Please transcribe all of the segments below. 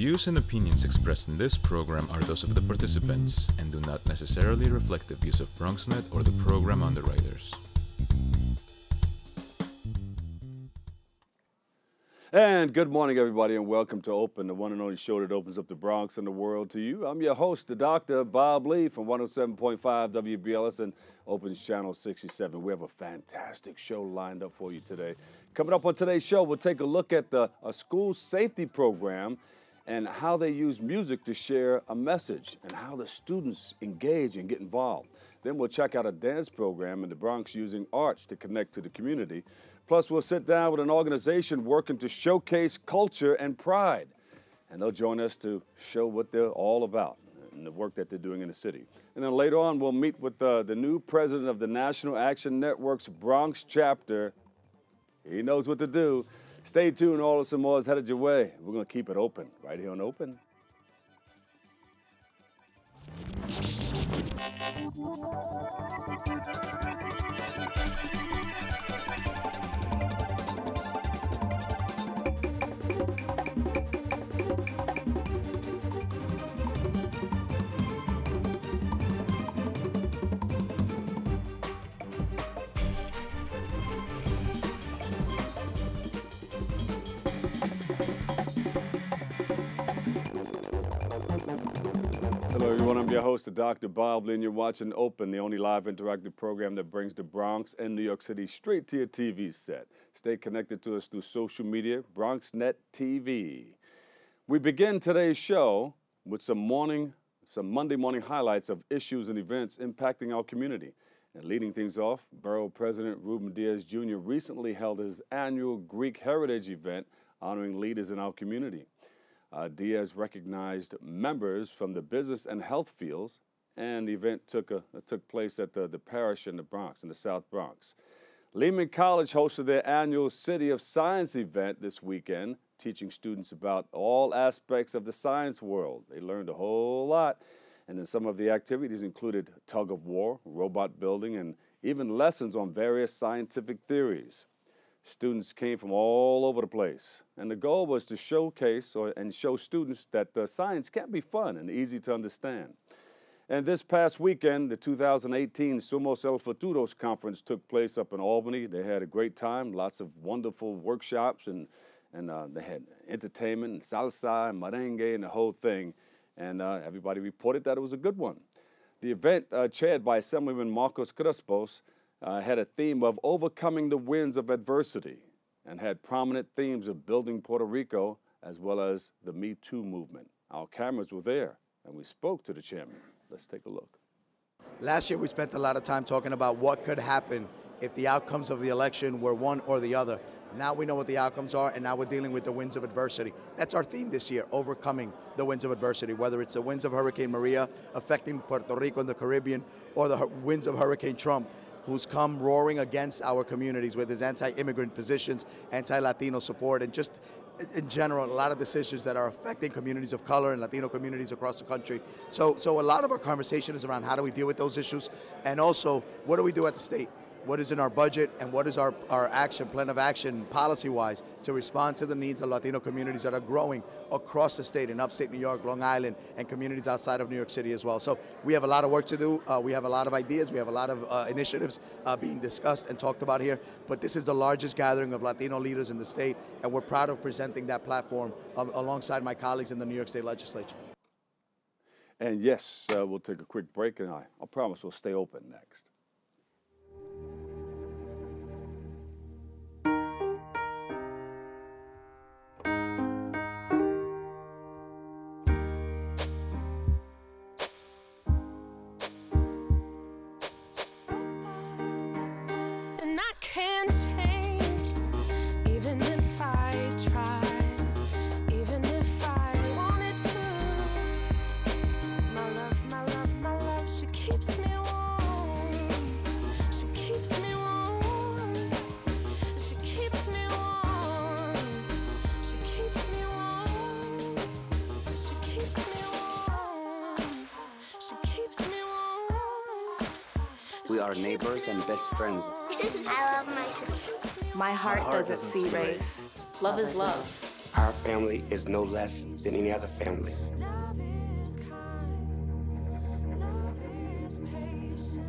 views and opinions expressed in this program are those of the participants and do not necessarily reflect the views of BronxNet or the program underwriters. And good morning, everybody, and welcome to Open, the one and only show that opens up the Bronx and the world to you. I'm your host, the Dr. Bob Lee from 107.5 WBLS and Open's Channel 67. We have a fantastic show lined up for you today. Coming up on today's show, we'll take a look at a school safety program and how they use music to share a message and how the students engage and get involved. Then we'll check out a dance program in the Bronx using arts to connect to the community. Plus, we'll sit down with an organization working to showcase culture and pride. And they'll join us to show what they're all about and the work that they're doing in the city. And then later on, we'll meet with the new president of the National Action Network's Bronx chapter. He knows what to do. Stay tuned. All of some more is headed your way. We're going to keep it open right here on Open. Hello, everyone. I'm your host, Dr. Bob Lee, and you're watching Open, the only live interactive program that brings the Bronx and New York City straight to your TV set. Stay connected to us through social media, BronxNet TV. We begin today's show with some Monday morning highlights of issues and events impacting our community. And leading things off, Borough President Ruben Diaz Jr. recently held his annual Greek Heritage event honoring leaders in our community. Diaz recognized members from the business and health fields, and the event took place at the parish in the Bronx, in the South Bronx. Lehman College hosted their annual City of Science event this weekend, teaching students about all aspects of the science world. They learned a whole lot, and then some of the activities included tug of war, robot building, and even lessons on various scientific theories. Students came from all over the place, and the goal was to showcase and show students that science can be fun and easy to understand. And this past weekend, the 2018 Somos El Futuros Conference took place up in Albany. They had a great time, lots of wonderful workshops, and they had entertainment and salsa and merengue and the whole thing, and everybody reported that it was a good one. The event, chaired by Assemblyman Marcos Crespos, had a theme of overcoming the winds of adversity and had prominent themes of building Puerto Rico as well as the Me Too movement. Our cameras were there, and we spoke to the chairman. Let's take a look. Last year, we spent a lot of time talking about what could happen if the outcomes of the election were one or the other. Now we know what the outcomes are, and now we're dealing with the winds of adversity. That's our theme this year, overcoming the winds of adversity, whether it's the winds of Hurricane Maria affecting Puerto Rico and the Caribbean, or the winds of Hurricane Trump, who's come roaring against our communities with his anti-immigrant positions, anti-Latino support, and just in general, a lot of decisions that are affecting communities of color and Latino communities across the country. So a lot of our conversation is around how do we deal with those issues, and also what do we do at the state? What is in our budget, and what is our action, plan of action, policy-wise, to respond to the needs of Latino communities that are growing across the state, in upstate New York, Long Island, and communities outside of New York City as well. So we have a lot of work to do. We have a lot of ideas. We have a lot of initiatives being discussed and talked about here. But this is the largest gathering of Latino leaders in the state, and we're proud of presenting that platform alongside my colleagues in the New York State Legislature. And yes, we'll take a quick break, and I promise we'll stay open next. We are neighbors and best friends. I love my sister. My heart doesn't see race. Love is love. Our family is no less than any other family. Love is kind, love is patient.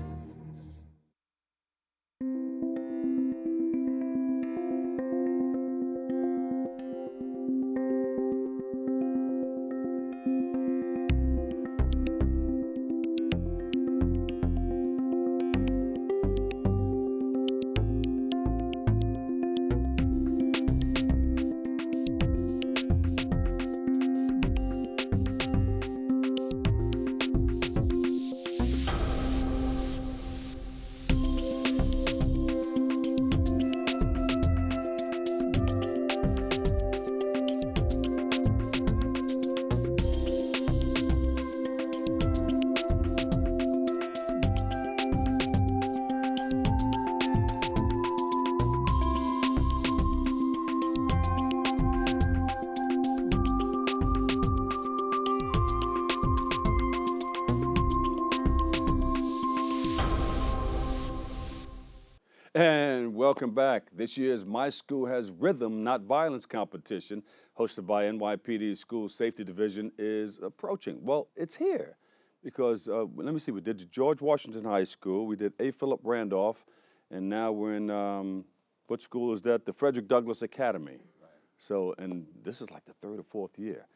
And welcome back. This year's My School Has Rhythm, Not Violence competition, hosted by NYPD School Safety Division, is approaching. Well, it's here because, let me see, we did George Washington High School, we did A. Philip Randolph, and now we're in, what school is that? The Frederick Douglass Academy. Right. So, and this is like the third or fourth year.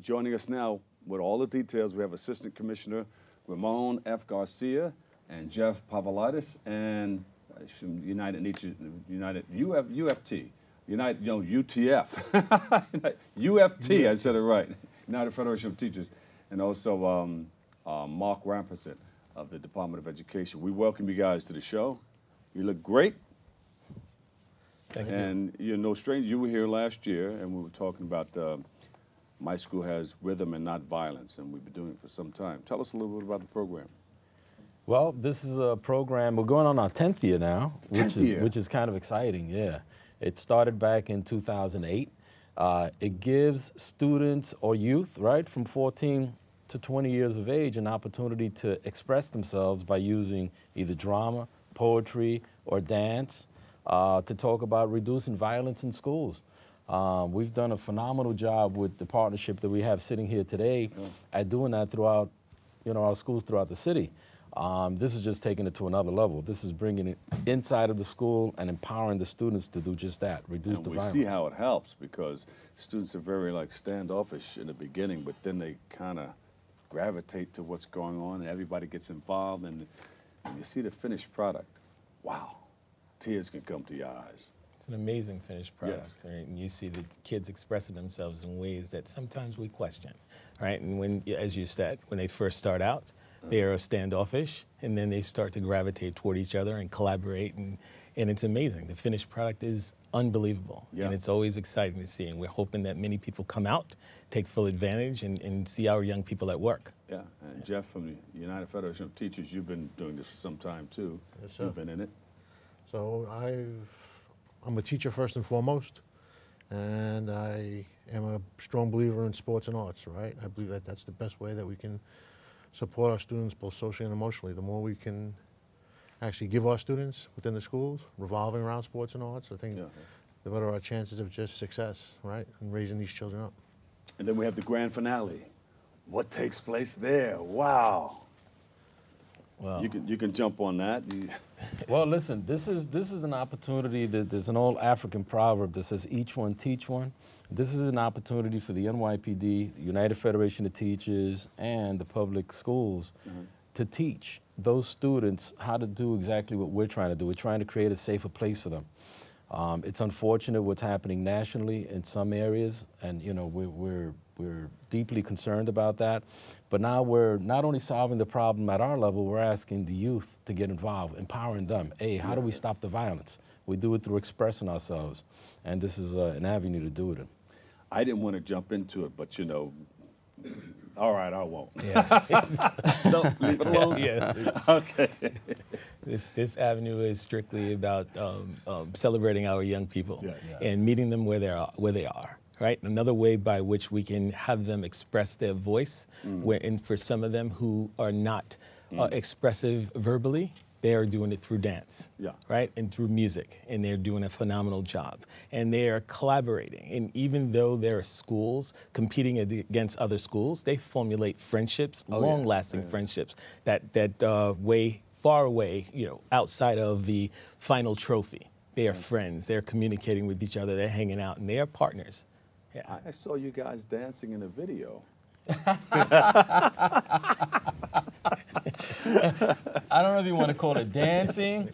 Joining us now with all the details, we have Assistant Commissioner Ramon F. Garcia and Jeff Pavlidis and from UFT, UTF, UFT, I said it right, United Federation of Teachers, and also Mark Rampersett of the Department of Education. We welcome you guys to the show. You look great. Thank you. And you're no stranger. You were here last year, and we were talking about My School Has Rhythm and Not Violence, and we've been doing it for some time. Tell us a little bit about the program. Well, this is a program, we're going on our 10th year now, which is kind of exciting, yeah. It started back in 2008. It gives students or youth, right, from 14 to 20 years of age an opportunity to express themselves by using either drama, poetry, or dance to talk about reducing violence in schools. We've done a phenomenal job with the partnership that we have sitting here today at doing that throughout, our schools throughout the city. This is just taking it to another level. This is bringing it inside of the school and empowering the students to do just that, reduce the violence. We see how it helps because students are very standoffish in the beginning, but then they kind of gravitate to what's going on and everybody gets involved and you see the finished product. Wow, tears can come to your eyes. It's an amazing finished product, Yes. right? And you see the kids expressing themselves in ways that sometimes we question, right? And when, as you said, when they first start out, they are standoffish, and then they start to gravitate toward each other and collaborate, and it's amazing. The finished product is unbelievable, and it's always exciting to see, and we're hoping that many people come out, take full advantage, and see our young people at work. Yeah, and Jeff from the United Federation of Teachers, you've been doing this for some time too. Yes, sir. You've been in it. So I'm a teacher first and foremost, and I am a strong believer in sports and arts, right? I believe that that's the best way that we can support our students both socially and emotionally. The more we can actually give our students within the schools revolving around sports and arts, I think the better our chances of just success, right, and raising these children up. And then we have the grand finale. What takes place there? Wow. Well, you can jump on that. Well, listen, this is an opportunity that there's an old African proverb that says each one teach one. This is an opportunity for the NYPD, United Federation of Teachers, and the public schools to teach those students how to do exactly what we're trying to do. We're trying to create a safer place for them. It's unfortunate what's happening nationally in some areas, and we're deeply concerned about that. But now we're not only solving the problem at our level, we're asking the youth to get involved, empowering them. Hey, how do we stop the violence? We do it through expressing ourselves, and this is an avenue to do it in. I didn't want to jump into it, but all right, I won't. Yeah. Don't leave it alone. Yeah. Okay. This avenue is strictly about celebrating our young people and meeting them where they are. Right, another way by which we can have them express their voice, and for some of them who are not expressive verbally, They are doing it through dance, Yeah. right, and through music, and they're doing a phenomenal job. And they are collaborating. And even though there are schools competing against other schools, they formulate friendships, long-lasting friendships that way far away, outside of the final trophy. They are friends. They're communicating with each other. They're hanging out, and they are partners. Yeah. I saw you guys dancing in a video. I don't know if you want to call it dancing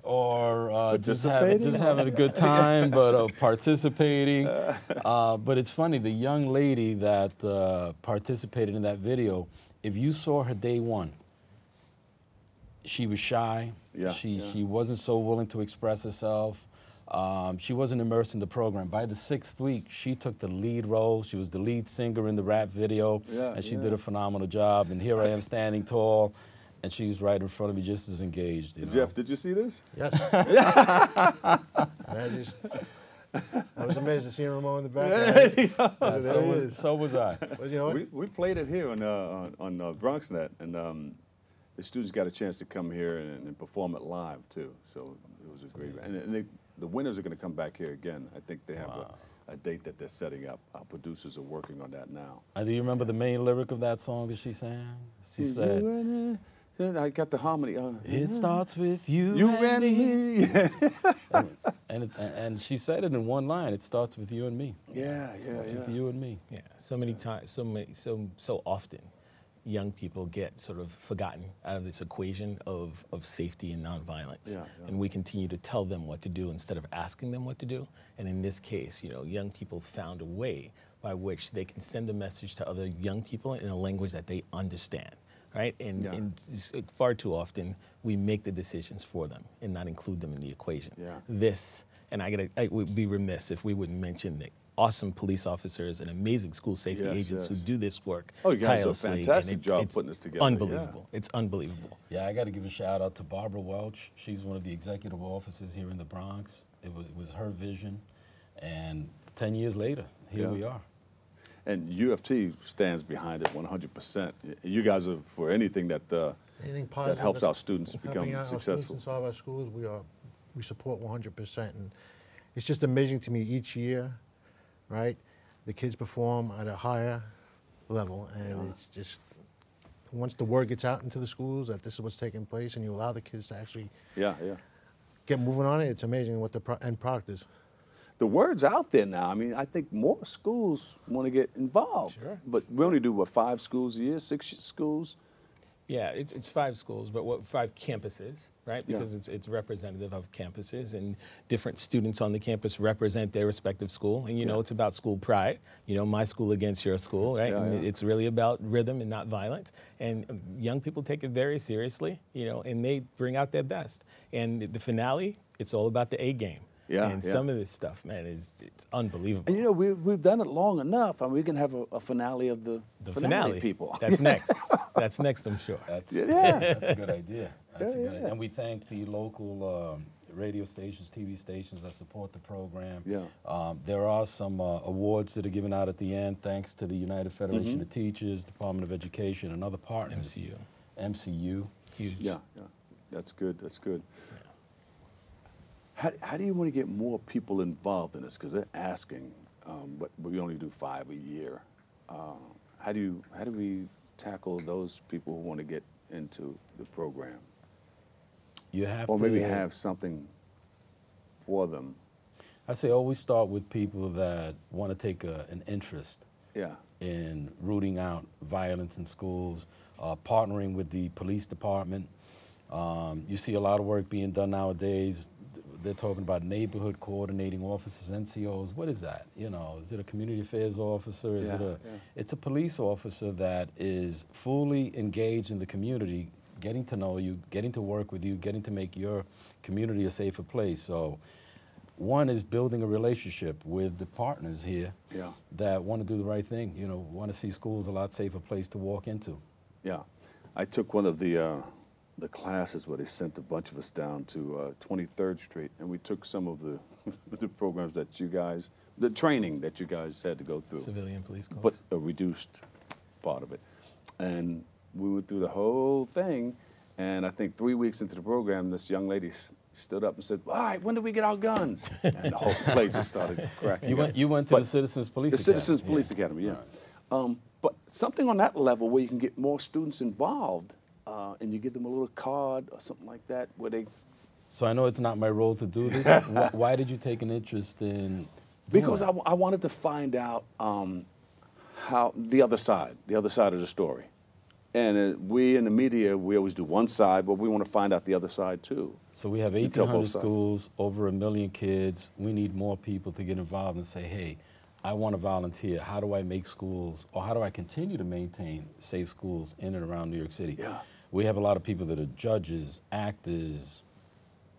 or just having a good time, but participating. But it's funny, the young lady that participated in that video, if you saw her day one, she was shy. Yeah, She wasn't so willing to express herself. She wasn't immersed in the program. By the 6th week, she took the lead role. She was the lead singer in the rap video, and she did a phenomenal job. And here I am standing tall, and she's right in front of me just as engaged. Jeff, did you see this? Yes. I was amazed to see Ramon in the background. So was I. But you know what? We played it here on BronxNet, and the students got a chance to come here and perform it live too. So it was a great. And the winners are going to come back here again. I think they have a date that they're setting up. Our producers are working on that now. Do you remember the main lyric of that song that she sang? She said, I got the harmony. it starts with you and me. and she said it in one line. It starts with you and me. Yeah. With you and me. Yeah, so many times, so often, young people get sort of forgotten out of this equation of safety and nonviolence. And we continue to tell them what to do instead of asking them what to do. And in this case, young people found a way by which they can send a message to other young people in a language that they understand. Right, and far too often we make the decisions for them and not include them in the equation. And I would be remiss if we wouldn't mention the awesome police officers and amazing school safety agents who do this work you guys tirelessly. do a fantastic job it's putting this together. Unbelievable. It's unbelievable. Yeah, I got to give a shout out to Barbara Welch. She's one of the executive officers here in the Bronx. It was her vision, and 10 years later, here we are. And UFT stands behind it 100%. You guys are for anything that Anything positive that helps our students become our successful. Students inside our schools, we support 100%, and it's just amazing to me each year, right? The kids perform at a higher level, and it's just once the word gets out into the schools that this is what's taking place, and you allow the kids to actually get moving on it. It's amazing what the end product is. The word's out there now. I mean, I think more schools want to get involved. But we only do, 5 schools a year, 6 schools? Yeah, it's 5 schools, but 5 campuses, right? Because it's representative of campuses, and different students on the campus represent their respective school. And, it's about school pride. My school against your school, right? And it's really about rhythm and not violence. And young people take it very seriously, and they bring out their best. And the finale, it's all about the A game. And some of this stuff, man, it's unbelievable. And we've done it long enough. I mean, we can have a finale of the finale people. That's next. That's next, I'm sure. That's a good idea. That's a good idea. And we thank the local radio stations, TV stations that support the program. There are some awards that are given out at the end, thanks to the United Federation of Teachers, Department of Education, and other partners. MCU. Huge. Yeah. That's good. That's good. How do you want to get more people involved in this? Because they're asking, but we only do 5 a year. How do we tackle those people who want to get into the program? You have or to, maybe have something for them. I say always start with people that want to take an interest in rooting out violence in schools, partnering with the police department. You see a lot of work being done nowadays. They're talking about neighborhood coordinating officers, NCOs. What is that? Is it a community affairs officer? Is it It's a police officer that is fully engaged in the community, getting to know you, getting to work with you, getting to make your community a safer place. So one is building a relationship with the partners here that want to do the right thing, want to see schools a lot safer place to walk into. Yeah. I took one of the classes where they sent a bunch of us down to 23rd Street, and we took some of the programs that you guys, the training that you guys had to go through. Civilian police corps. But a reduced part of it. And we went through the whole thing, And I think 3 weeks into the program, this young lady stood up and said, "All right, when do we get our guns?" And the whole place just started cracking. You went to the Citizens Police Academy. The Citizens Police Academy, yeah. But something on that level where you can get more students involved, and you give them a little card or something like that where they. So I know it's not my role to do this. Why did you take an interest in? Because I wanted to find out how the other side of the story. And we in the media, we always do one side, but we want to find out the other side too. So we have 1,800 schools, over 1 million kids. We need more people to get involved and say, hey, I want to volunteer. How do I make schools, or how do I continue to maintain safe schools in and around New York City? Yeah. We have a lot of people that are judges, actors,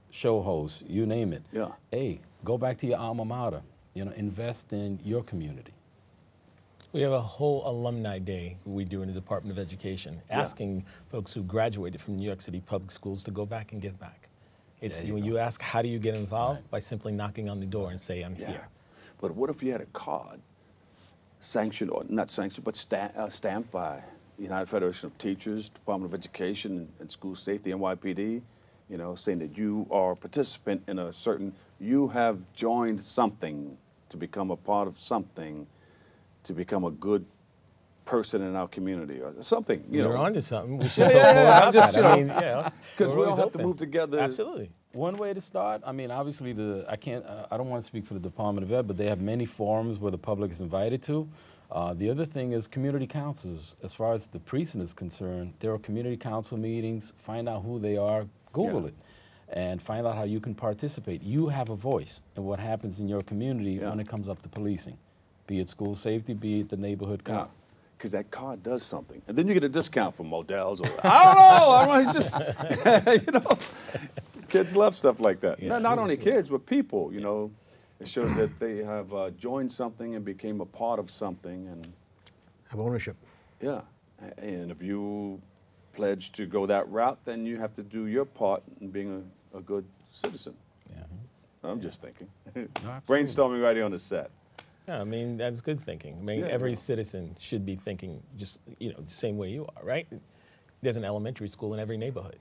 show hosts, you name it. Yeah. Hey, go back to your alma mater. You know, invest in your community. We have a whole alumni day we do in the Department of Education, asking folks who graduated from New York City public schools to go back and give back. It's when you ask, how do you get involved? By simply knocking on the door and say, I'm here. But what if you had a card, sanctioned, or not sanctioned, but stamped by the United Federation of Teachers, Department of Education and School Safety, NYPD, you know, saying that you are a participant in a certain, you have joined something to become a part of something, to become a good person in our community or something. You're onto something. We should talk more about that. I mean, because we all have to move together. Absolutely. One way to start, I mean, obviously I don't want to speak for the Department of Ed, but they have many forums where the public is invited to. The other thing is community councils. As far as the precinct is concerned, there are community council meetings. Find out who they are, Google it, and find out how you can participate. You have a voice in what happens in your community when it comes up to policing. Be it school safety, be it the neighborhood cop. Because that card does something. And then you get a discount from Modell's or, I don't know, just, you know, kids love stuff like that. Yeah, not only kids, but people, you know. It shows that they have joined something and became a part of something. And have ownership. Yeah. And if you pledge to go that route, then you have to do your part in being a good citizen. Yeah. I'm just thinking. No, brainstorming right here on the set. Yeah, I mean, that's good thinking. I mean, every citizen should be thinking just, you know, the same way you are, right? There's an elementary school in every neighborhood.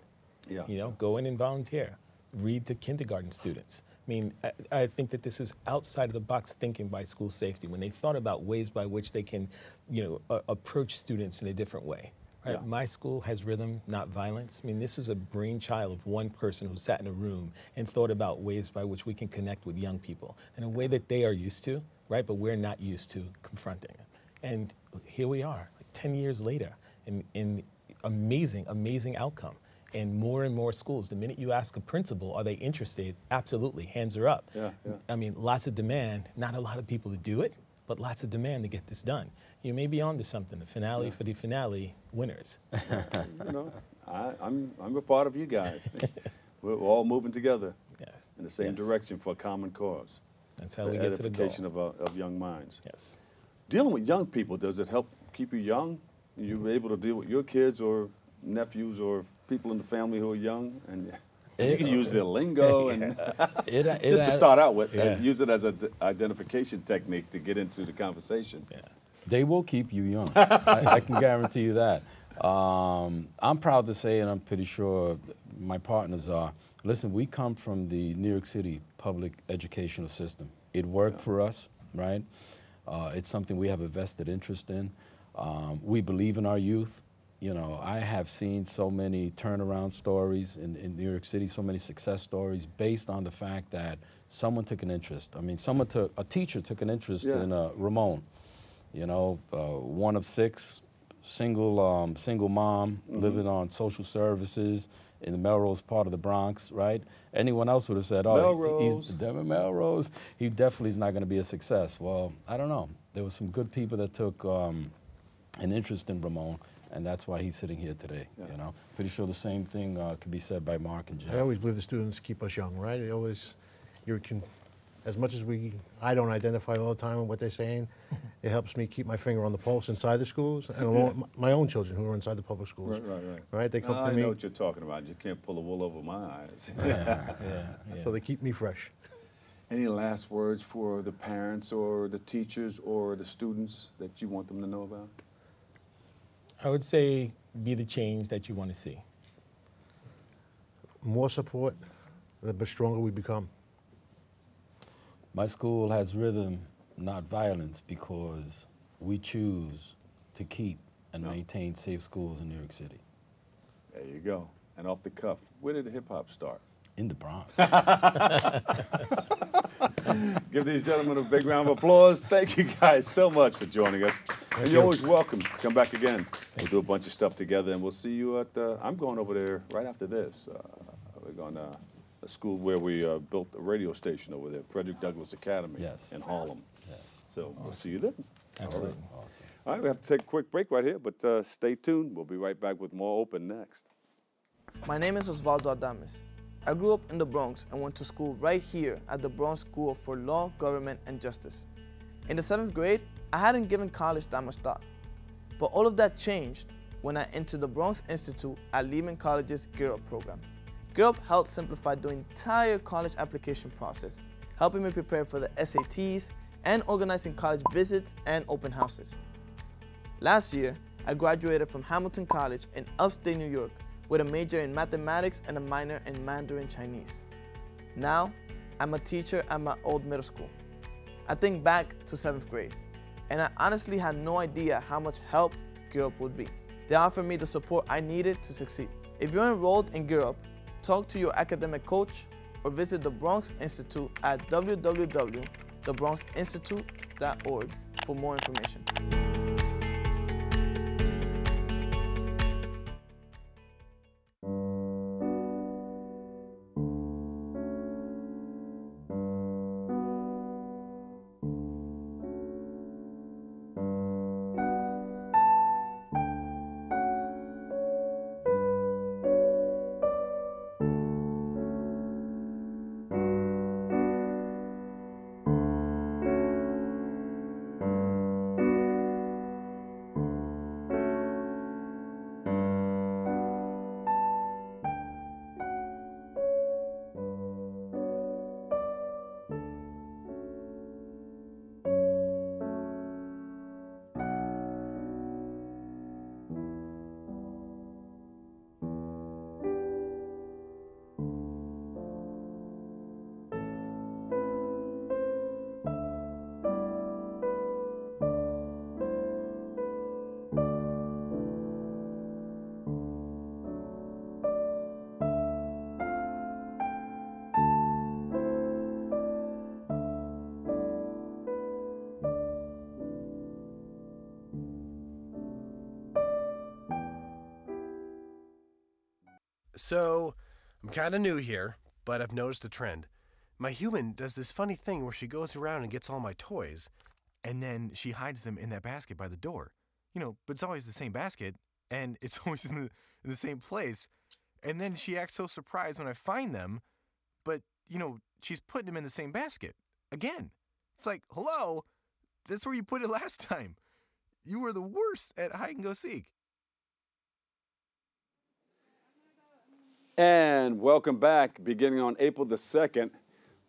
Yeah. You know, go in and volunteer. Read to kindergarten students. I mean, I think that this is outside of the box thinking by school safety when they thought about ways by which they can, you know, approach students in a different way. Right? Yeah. My school has rhythm, not violence. I mean, this is a brainchild of one person who sat in a room and thought about ways by which we can connect with young people in a way that they are used to, right? But we're not used to confronting it. And here we are, like 10 years later, in amazing, amazing outcome. And more schools. The minute you ask a principal, are they interested? Absolutely, hands are up. Yeah. I mean, lots of demand, not a lot of people to do it, but lots of demand to get this done. You may be on to something, the finale for the finale, winners. You know, I'm a part of you guys. We're all moving together in the same direction for a common cause. That's how we get to the goal. Edification of young minds. Yes. Dealing with young people, does it help keep you young? Are you able to deal with your kids or nephews or people in the family who are young, and you can use their lingo and just to start out with, and use it as an identification technique to get into the conversation. Yeah. They will keep you young. I can guarantee you that. I'm proud to say, and I'm pretty sure my partners are, listen, we come from the New York City public educational system. It worked for us, right? It's something we have a vested interest in. We believe in our youth. You know, I have seen so many turnaround stories in New York City, so many success stories based on the fact that someone took an interest. I mean, a teacher took an interest in Ramon. You know, one of 6, single mom, living on social services in the Melrose part of the Bronx, right? Anyone else would have said, oh, he's Melrose. He definitely is not going to be a success. Well, I don't know. There were some good people that took an interest in Ramon. And that's why he's sitting here today, you know. Pretty sure the same thing could be said by Mark and Jeff. I always believe the students keep us young, right? As much as I don't identify all the time with what they're saying, it helps me keep my finger on the pulse inside the schools, and along my own children who are inside the public schools. Right? They come to me. I know what you're talking about. You can't pull the wool over my eyes. So they keep me fresh. Any last words for the parents or the teachers or the students that you want them to know about? I would say be the change that you want to see. more support, the stronger we become. My school has rhythm, not violence, because we choose to keep and maintain safe schools in New York City. There you go. And off the cuff, where did hip hop start? In the Bronx. Give these gentlemen a big round of applause. Thank you guys so much for joining us. And you're always welcome to come back again. We'll do a bunch of stuff together, and we'll see you at, I'm going over there right after this. We're going to a school where we built a radio station over there, Frederick Douglass Academy in Harlem. Yes. So we'll see you then. Absolutely. All right. All right, we have to take a quick break right here, but stay tuned. We'll be right back with more Open next. My name is Osvaldo Adames. I grew up in the Bronx and went to school right here at the Bronx School for Law, Government, and Justice. In the 7th grade, I hadn't given college that much thought. But all of that changed when I entered the Bronx Institute at Lehman College's Gear Up program. Gear Up helped simplify the entire college application process, helping me prepare for the SATs and organizing college visits and open houses. Last year, I graduated from Hamilton College in upstate New York with a major in mathematics and a minor in Mandarin Chinese. Now, I'm a teacher at my old middle school. I think back to 7th grade, and I honestly had no idea how much help Gear Up would be. They offered me the support I needed to succeed. If you're enrolled in Gear Up, talk to your academic coach or visit the Bronx Institute at www.thebronxinstitute.org for more information. So, I'm kind of new here, but I've noticed a trend. My human does this funny thing where she goes around and gets all my toys, and then she hides them in that basket by the door. You know, but it's always the same basket, and it's always in the same place. And then she acts so surprised when I find them, but, you know, she's putting them in the same basket. Again. It's like, hello, that's where you put it last time. You were the worst at hide and go seek. And welcome back. Beginning on April the 2nd,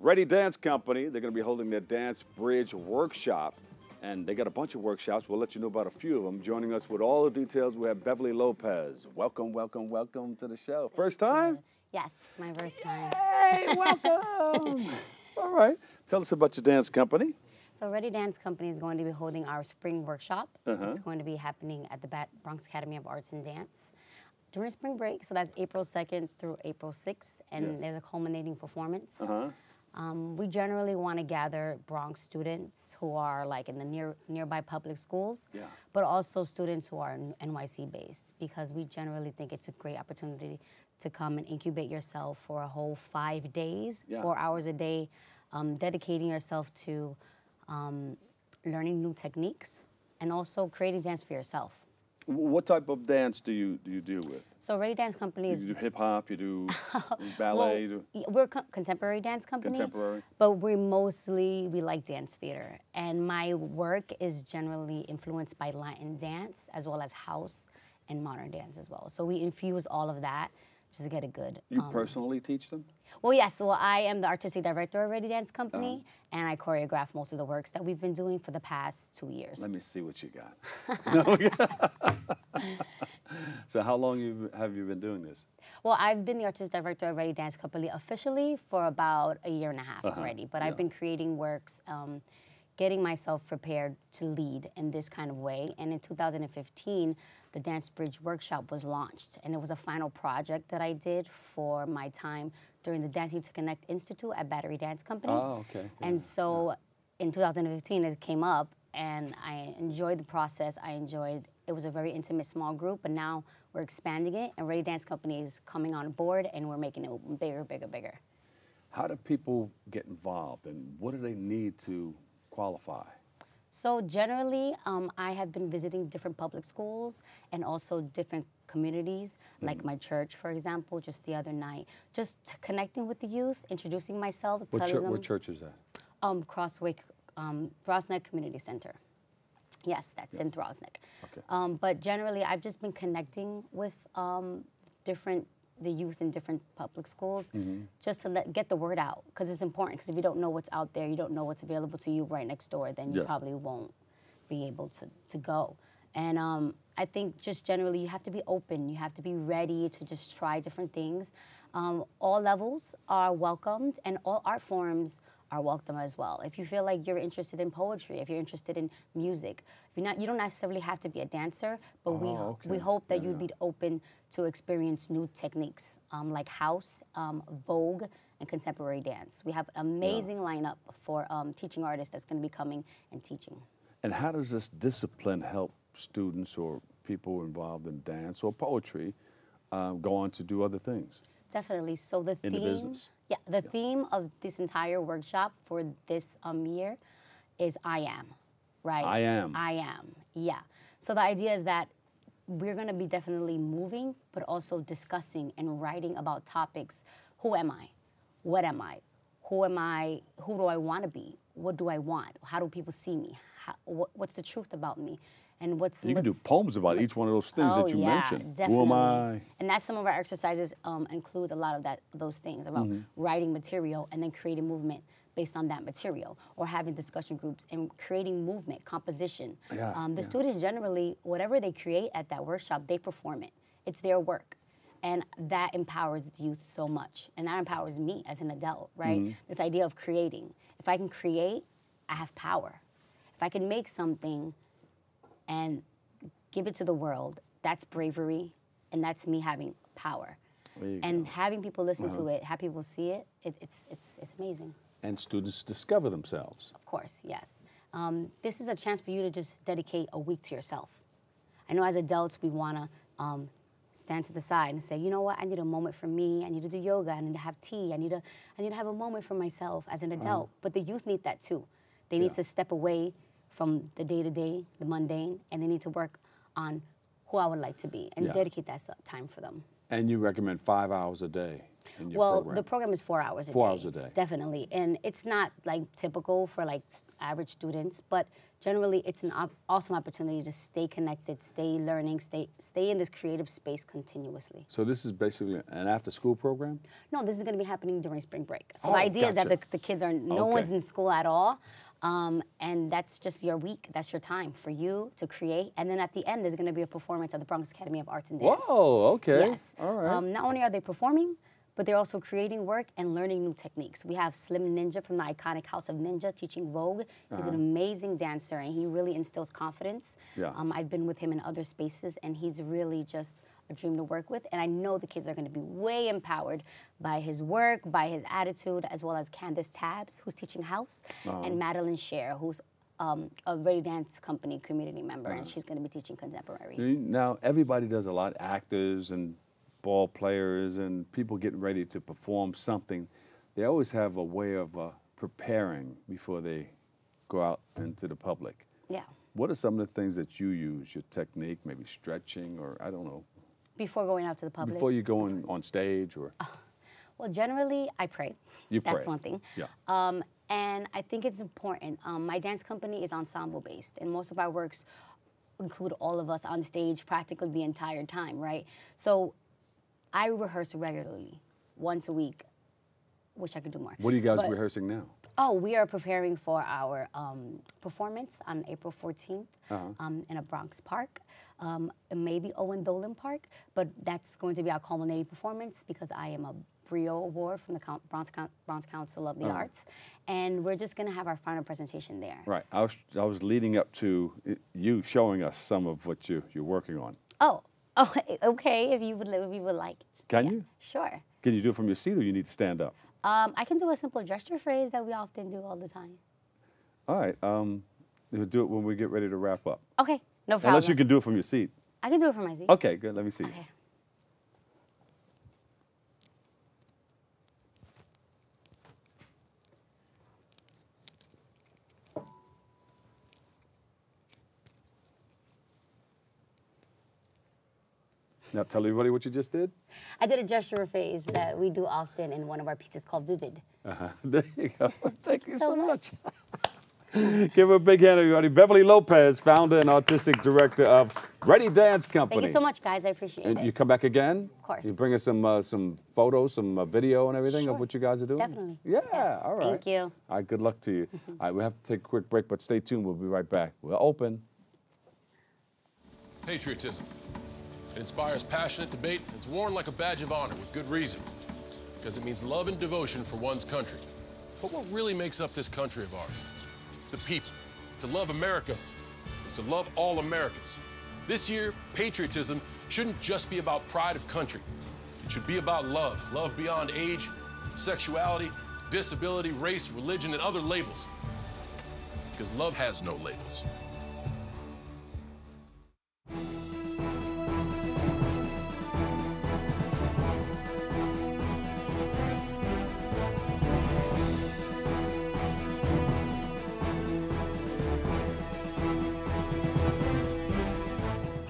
REDi Dance Company, they're going to be holding their Dance Bridge Workshop. And they got a bunch of workshops. We'll let you know about a few of them. Joining us with all the details, we have Beverly Lopez. Welcome, welcome, welcome to the show. First time? Yes, my first time. Hey, welcome. All right. Tell us about your dance company. So REDi Dance Company is going to be holding our spring workshop. It's going to be happening at the Bronx Academy of Arts and Dance during spring break. So that's April 2nd through April 6th, and there's a culminating performance. We generally want to gather Bronx students who are like in the nearby public schools, but also students who are NYC based, because we generally think it's a great opportunity to come and incubate yourself for a whole 5 days, 4 hours a day, dedicating yourself to learning new techniques and also creating dance for yourself. What type of dance do you deal with? So REDi Dance Company is... You do hip-hop, you do ballet? Well, we're a contemporary dance company. Contemporary. But we like dance theater. And my work is generally influenced by Latin dance, as well as house and modern dance as well. So we infuse all of that just to get a good. You personally teach them? Well, yes. Well, I am the artistic director of REDi Dance Company, and I choreograph most of the works that we've been doing for the past 2 years. Let me see what you got. So how long have you been doing this? Well, I've been the artistic director of REDi Dance Company officially for about a year and a half already, but I've been creating works, getting myself prepared to lead in this kind of way. And in 2015, the Dance Bridge Workshop was launched, and it was a final project that I did for my time during the Dancing to Connect Institute at Battery Dance Company. Oh, okay. Yeah. And so in 2015, it came up, and I enjoyed the process. It was a very intimate small group, but now we're expanding it, and REDi Dance Company is coming on board, and we're making it bigger, bigger, bigger. How do people get involved, and what do they need to qualify? So generally, I have been visiting different public schools and also different communities, like my church, for example, just the other night. Just connecting with the youth, introducing myself, telling them. What church is that? BronxNet Community Center. Yes, that's in Throsneck. Okay. But generally, I've just been connecting with the youth in different public schools, just to get the word out, because it's important. Because if you don't know what's out there, you don't know what's available to you right next door, then you probably won't be able to go. And I think just generally, you have to be open. You have to be ready to just try different things. All levels are welcomed, and all art forms are welcome as well. If you feel like you're interested in poetry, if you're interested in music, you don't necessarily have to be a dancer, but we hope that you'd be open to experience new techniques like house, Vogue, and contemporary dance. We have an amazing lineup for teaching artists that's going to be coming and teaching. And how does this discipline help students or people involved in dance or poetry go on to do other things? Definitely. So the theme, in the business? Yeah, the theme of this entire workshop for this year is I am, right? I am. I am, yeah. So the idea is that we're going to be definitely moving, but also discussing and writing about topics. Who am I? What am I? Who am I? Who do I want to be? What do I want? How do people see me? What's the truth about me? And you can do poems about each one of those things that you mentioned. Definitely. Who am I? And that's some of our exercises includes a lot of those things about writing material and then creating movement based on that material, or having discussion groups and creating movement, composition. The students generally, whatever they create at that workshop, they perform it. It's their work. And that empowers the youth so much. And that empowers me as an adult, right? This idea of creating. If I can create, I have power. If I can make something and give it to the world, that's bravery, and that's me having power. And having people listen to it, have people see it, it's amazing. And students discover themselves. Of course, yes. This is a chance for you to just dedicate a week to yourself. I know as adults, we want to stand to the side and say, you know what, I need a moment for me, I need to do yoga, I need to have tea, I need to have a moment for myself as an adult. But the youth need that too. They need to step away from the day-to-day, the mundane, and they need to work on who I would like to be and dedicate that time for them. And you recommend 5 hours a day in your program? The program is 4 hours a day. 4 hours a day. Definitely. And it's not like typical for like average students, but generally it's an awesome opportunity to stay connected, stay learning, stay in this creative space continuously. So this is basically an after-school program? No, this is going to be happening during spring break. So the idea is that the kids are, no one's in school at all. And that's just your week, that's your time for you to create. And then at the end, there's going to be a performance at the Bronx Academy of Arts and Dance. Whoa, okay. Yes. All right. Not only are they performing, but they're also creating work and learning new techniques. We have Slim Ninja from the iconic House of Ninja teaching Vogue. He's an amazing dancer, and he really instills confidence. I've been with him in other spaces, and he's really just a dream to work with. And I know the kids are going to be way empowered by his work, by his attitude, as well as Candace Tabbs, who's teaching house, and Madeline Scher, who's a REDi Dance Company community member, and she's going to be teaching contemporary. Now, everybody does a lot, actors and ball players and people getting ready to perform something. They always have a way of preparing before they go out into the public. Yeah. What are some of the things that you use, your technique, maybe stretching or I don't know? Before going out to the public? Before you go on stage or? Well, generally, I pray. You pray. That's one thing. Yeah. And I think it's important. My dance company is ensemble-based, and most of our works include all of us on stage practically the entire time, right? So I rehearse regularly, once a week. Wish I could do more. What are you guys rehearsing now? Oh, we are preparing for our performance on April 14th in a Bronx park, maybe Owen Dolan Park, but that's going to be our culminating performance because I am a Brio Award from the Bronx Council of the Arts, and we're just going to have our final presentation there. Right. I was leading up to you showing us some of what you're working on. Oh, okay. If you would like it. Can you? Sure. Can you do it from your seat, or you need to stand up? I can do a simple gesture phrase that we often do all the time. All right. We'll do it when we get ready to wrap up. Okay, no problem. Unless you can do it from your seat. I can do it from my seat. Okay, good. Let me see. Okay. Now tell everybody what you just did. I did a gesture phase that we do often in one of our pieces called Vivid. There you go. Thank you so much. Give her a big hand, everybody. Beverly Lopez, founder and artistic director of REDi Dance Company. Thank you so much, guys. I appreciate it. And you come back again? Of course. You bring us some photos, some video and everything of what you guys are doing? Definitely. Yeah, yes. all right. Thank you. All right, good luck to you. All right, we have to take a quick break, but stay tuned. We'll be right back. We're open. Patriotism. It inspires passionate debate, and it's worn like a badge of honor with good reason, because it means love and devotion for one's country. But what really makes up this country of ours? It's the people. To love America is to love all Americans. This year, patriotism shouldn't just be about pride of country. It should be about love. Love beyond age, sexuality, disability, race, religion, and other labels. Because love has no labels.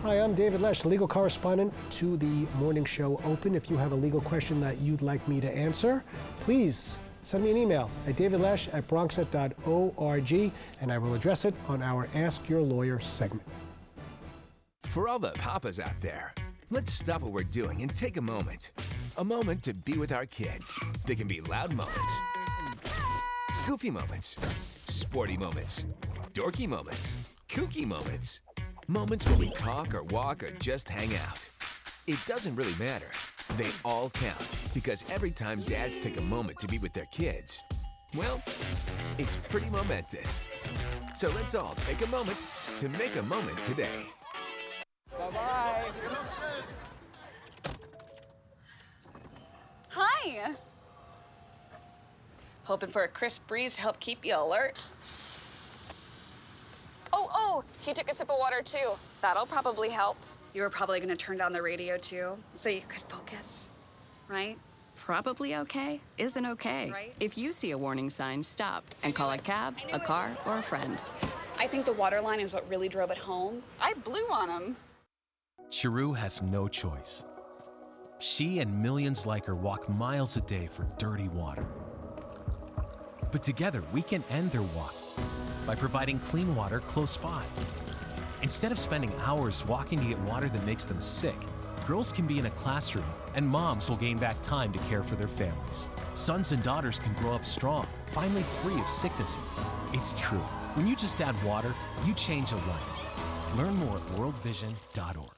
Hi, I'm David Lesh, legal correspondent to the morning show Open. If you have a legal question that you'd like me to answer, please send me an email at davidlesh@bronxnet.org, and I will address it on our Ask Your Lawyer segment. For all the papas out there, let's stop what we're doing and take a moment. A moment to be with our kids. They can be loud moments, goofy moments, sporty moments, dorky moments, kooky moments. Moments where we talk or walk or just hang out. It doesn't really matter. They all count, because every time dads take a moment to be with their kids, well, it's pretty momentous. So let's all take a moment to make a moment today. Bye-bye. Hi. Hoping for a crisp breeze to help keep you alert? Oh, he took a sip of water too. That'll probably help. You were probably gonna turn down the radio too, so you could focus, right? Probably okay isn't okay. Right? If you see a warning sign, stop and call a cab, a car, or a friend. I think the water line is what really drove it home. I blew on him. Chiru has no choice. She and millions like her walk miles a day for dirty water. But together, we can end their walk by providing clean water close by. Instead of spending hours walking to get water that makes them sick, girls can be in a classroom and moms will gain back time to care for their families. Sons and daughters can grow up strong, finally free of sicknesses. It's true. When you just add water, you change a life. Learn more at worldvision.org.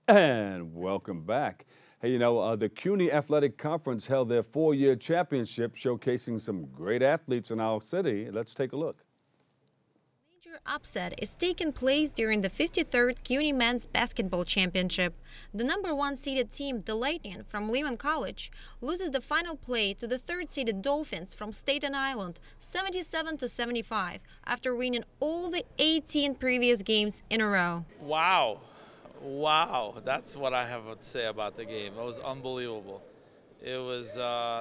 And welcome back. Hey, you know, the CUNY Athletic Conference held their 4-year championship, showcasing some great athletes in our city. Let's take a look. Major upset is taking place during the 53rd CUNY Men's Basketball Championship. The #1 seeded team, the Lightning from Lehman College, loses the final play to the 3rd seeded Dolphins from Staten Island, 77-75, after winning all the 18 previous games in a row. Wow, that's what I have to say about the game. It was unbelievable. It was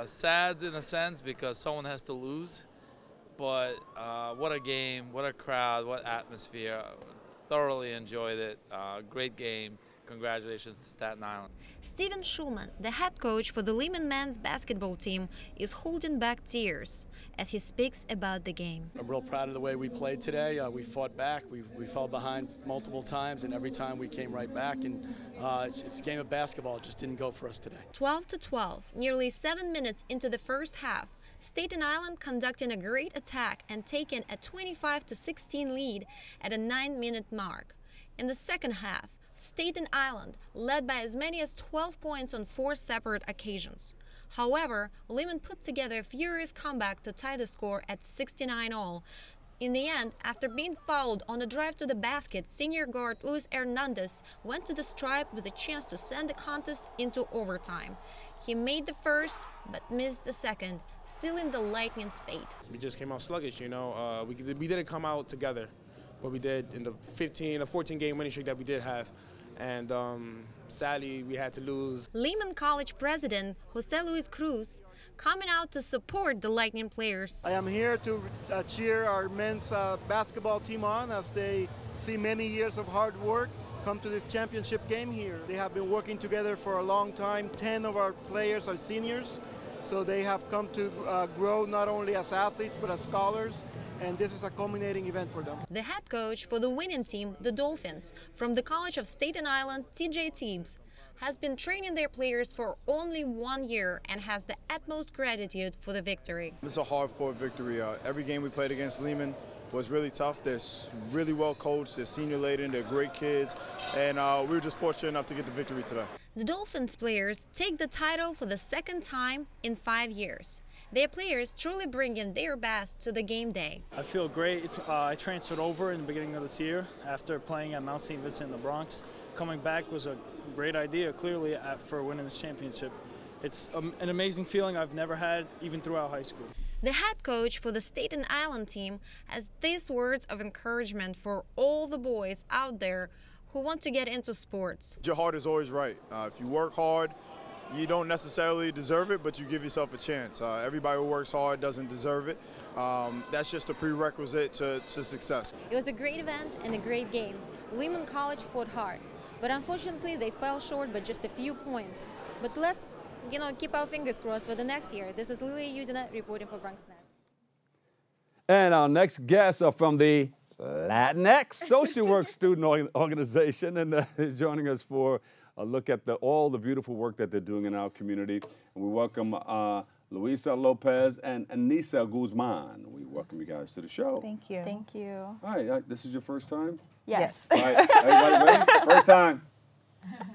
sad in a sense because someone has to lose, but what a game, what a crowd, what atmosphere. Thoroughly enjoyed it. Great game, congratulations to Staten Island. Steven Schulman, the head coach for the Lehman men's basketball team, is holding back tears as he speaks about the game. I'm real proud of the way we played today. We fought back. We fell behind multiple times, and every time we came right back. And it's a game of basketball. It just didn't go for us today. 12-12, nearly 7 minutes into the first half, Staten Island conducting a great attack and taking a 25-16 lead at a 9-minute mark. In the second half, Staten Island led by as many as 12 points on 4 separate occasions. However, Lehman put together a furious comeback to tie the score at 69-all. In the end, after being fouled on a drive to the basket, senior guard Luis Hernandez went to the stripe with a chance to send the contest into overtime. He made the first, but missed the second, sealing the Lightning's fate. We just came out sluggish, you know. We didn't come out together, what we did in the 14-game winning streak that we did have. And sadly, we had to lose. Lehman College president Jose Luis Cruz coming out to support the Lightning players. I am here to cheer our men's basketball team on as they see many years of hard work come to this championship game here. They have been working together for a long time. 10 of our players are seniors, so they have come to grow not only as athletes but as scholars. And this is a culminating event for them. The head coach for the winning team, the Dolphins, from the College of Staten Island, TJ Teebs, has been training their players for only 1 year and has the utmost gratitude for the victory. This is a hard-fought victory. Every game we played against Lehman was really tough. They're really well coached, they're senior-laden, they're great kids, and we were just fortunate enough to get the victory today. The Dolphins players take the title for the second time in 5 years. Their players truly bring in their best to the game day. I feel great. I transferred over in the beginning of this year after playing at Mount St. Vincent in the Bronx. Coming back was a great idea, clearly, for winning this championship. It's an amazing feeling I've never had, even throughout high school. The head coach for the Staten Island team has these words of encouragement for all the boys out there who want to get into sports. Your heart is always right. If you work hard, you don't necessarily deserve it, but you give yourself a chance. Everybody who works hard doesn't deserve it. That's just a prerequisite to success. It was a great event and a great game. Lehman College fought hard, but unfortunately they fell short by just a few points. But let's, keep our fingers crossed for the next year. This is Lily Udina reporting for BronxNet. And our next guests are from the Latinx Social Work Student Organization, and joining us for a look at all the beautiful work that they're doing in our community. And we welcome Luisa Lopez and Anissa Guzman. We welcome you guys to the show. Thank you. Thank you. All right, this is your first time? Yes. All right, everybody ready? First time.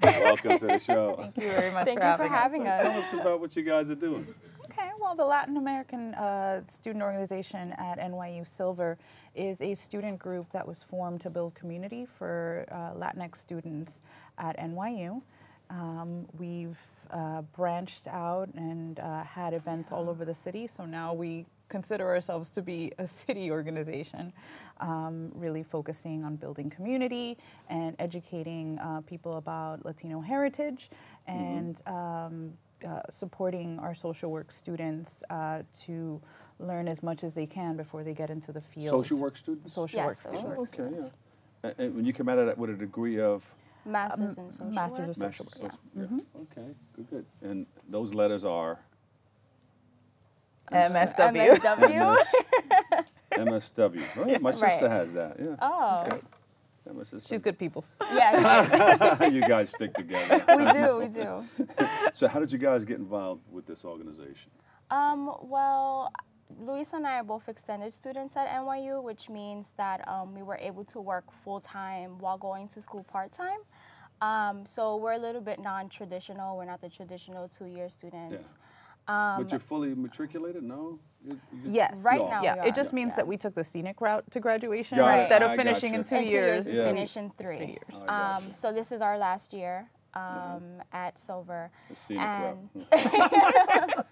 Welcome to the show. Thank you very much for having us. Tell us about what you guys are doing. Okay, well, the Latin American Student Organization at NYU Silver is a student group that was formed to build community for Latinx students at NYU. We've branched out and had events all over the city, so now we consider ourselves to be a city organization, really focusing on building community and educating people about Latino heritage and supporting our social work students to learn as much as they can before they get into the field. Social work students? Social work students. Okay, yeah. And when you come out of that with a degree of? Masters in social work. Masters of social work, yeah. Okay, good. And those letters are? MSW. MSW. Oh, my sister has that, yeah. Oh. Okay. Yeah, my sister. She's good people. Yeah, you guys stick together. We do. So how did you guys get involved with this organization? Well, Luisa and I are both extended students at NYU, which means that we were able to work full-time while going to school part-time. So we're a little bit non-traditional. We're not the traditional 2-year students. Yeah. But you're fully matriculated? No? Yes. Right now, yeah. It just means that we took the scenic route to graduation instead of finishing in 2 years. We finish in 3 years. So this is our last year at Silver. The scenic route.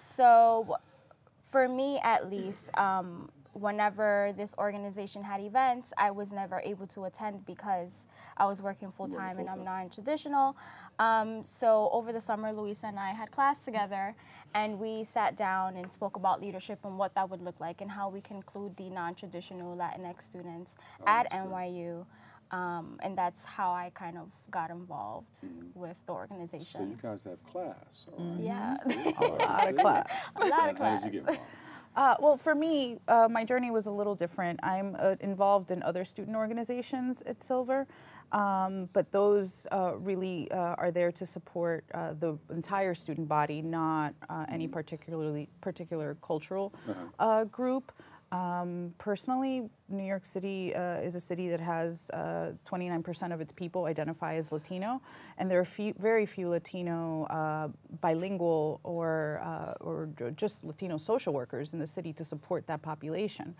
So for me, at least, whenever this organization had events, I was never able to attend because I was working full-time and I'm non-traditional. So over the summer, Luisa and I had class together, and we sat down and spoke about leadership and what that would look like and how we can include the non-traditional Latinx students at NYU And that's how I kind of got involved with the organization. So you guys have class, all right? Yeah. A lot of class. A lot of class. How did you get involved? Well, for me, my journey was a little different. I'm involved in other student organizations at Silver, but those really are there to support the entire student body, not any particular cultural group. Personally, New York City is a city that has 29% of its people identify as Latino, and there are very few Latino bilingual or just Latino social workers in the city to support that population.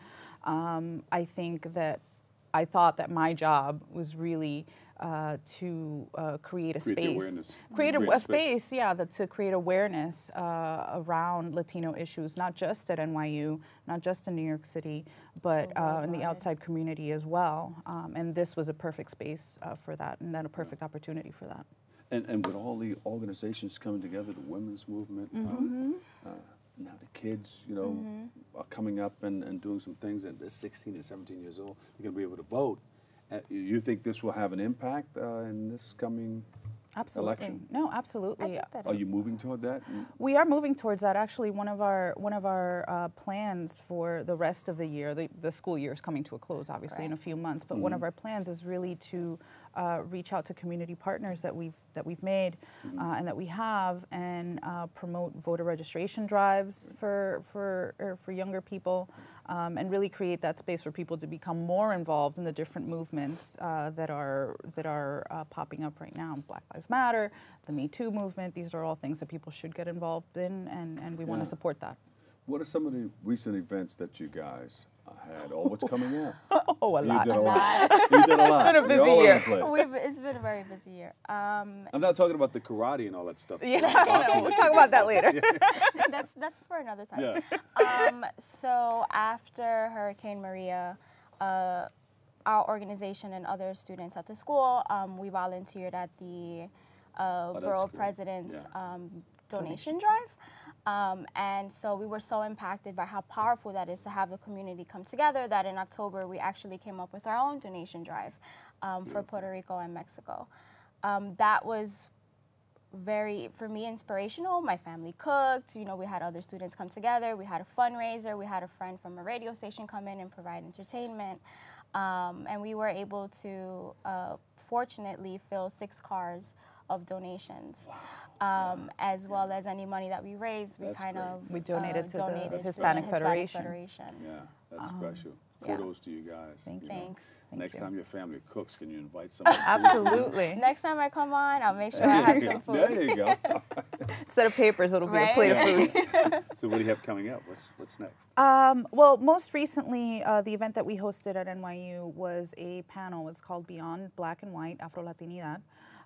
I thought that my job was really to create a space, create a space, to create awareness around Latino issues, not just at NYU, not just in New York City, but in the outside community as well. And this was a perfect space for that, and then a perfect opportunity for that. And with all the organizations coming together, the women's movement, now the kids, you know, are coming up and doing some things, and they're 16 and 17 years old, they're going to be able to vote. You think this will have an impact in this coming election? No, absolutely. Are you moving toward that? We are moving towards that. Actually, one of our plans for the rest of the year, the school year is coming to a close, obviously, in a few months. But one of our plans is really to reach out to community partners that we've made and that we have, and promote voter registration drives for younger people, and really create that space for people to become more involved in the different movements that are popping up right now. Black Lives Matter, the Me Too movement. These are all things that people should get involved in, and we want to support that. What are some of the recent events that you guys had, or what's coming up? Oh, a lot. You did a lot. It's been a busy year. It's been a very busy year. I'm not talking about the karate and all that stuff. Yeah, no, we'll talk about that later. That's for another time. Yeah. So after Hurricane Maria, our organization and other students at the school, we volunteered at the borough president's donation drive. And so we were so impacted by how powerful that is to have the community come together that in October we actually came up with our own donation drive for Puerto Rico and Mexico. That was very, for me, inspirational. My family cooked, you know, we had other students come together, we had a fundraiser, we had a friend from a radio station come in and provide entertainment, and we were able to fortunately fill 6 cars of donations. As well as any money that we raised, we donated to the Hispanic Federation. Yeah, that's special. Kudos to you guys. Thanks. Next time your family cooks, can you invite someone? Absolutely. Next time I come on, I'll make sure I have some food. There you go. Instead of papers, it'll be a plate of food. So what do you have coming up? What's next? Well, most recently, the event that we hosted at NYU was a panel. It's called Beyond Black and White, Afro-Latinidad.